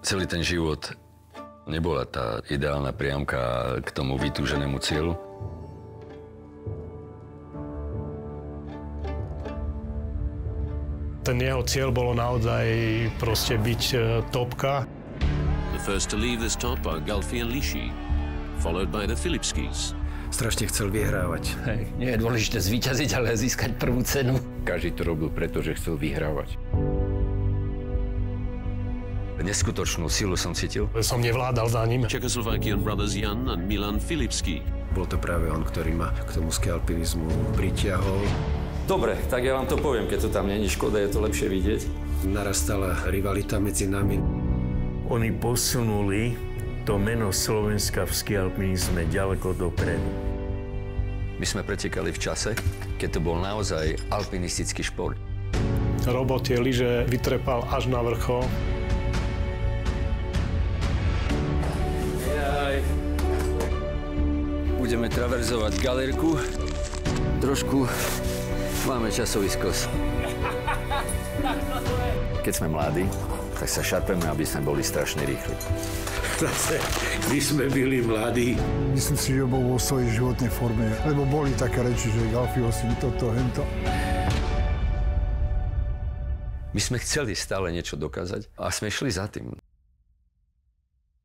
Celý ten život nebola tá ideálna priamka k tomu vytúženému cieľu. Ten jeho cieľ bolo naozaj proste byť topka. The first to leave this top are Gulfi and Lishi, followed by the Filipskis. Strašne chcel vyhrávať. Hej, nie je dôležité zvíťaziť, ale získať prvú cenu. Každý to robil preto, že chcel vyhrávať. Neskutočnú silu som cítil. Som nevládal za ním. Czechoslovakian brothers Jan and Milan Filipski. Bol to práve on, ktorý ma k tomu skialpinizmu pritiahol. Dobre, tak ja vám to poviem, keď to tam není škoda, je to lepšie vidieť. Narastala rivalita medzi nami. Oni posunuli to meno Slovenska v skialpinizme ďaleko dopredu. My sme pretekali v čase, keď to bol naozaj alpinistický šport. Robo tie lyže vytrepal až na vrchol. Budeme traverzovať galerku. Trošku máme časový skos. Keď sme mladí, tak sa šarpeme, aby sme boli strašne rýchli. Zase, my sme byli mladí. Myslím si, že bol vo svojej životnej forme, lebo boli také reči, že Galfiho si toto, hento. My sme chceli stále niečo dokázať a sme šli za tým.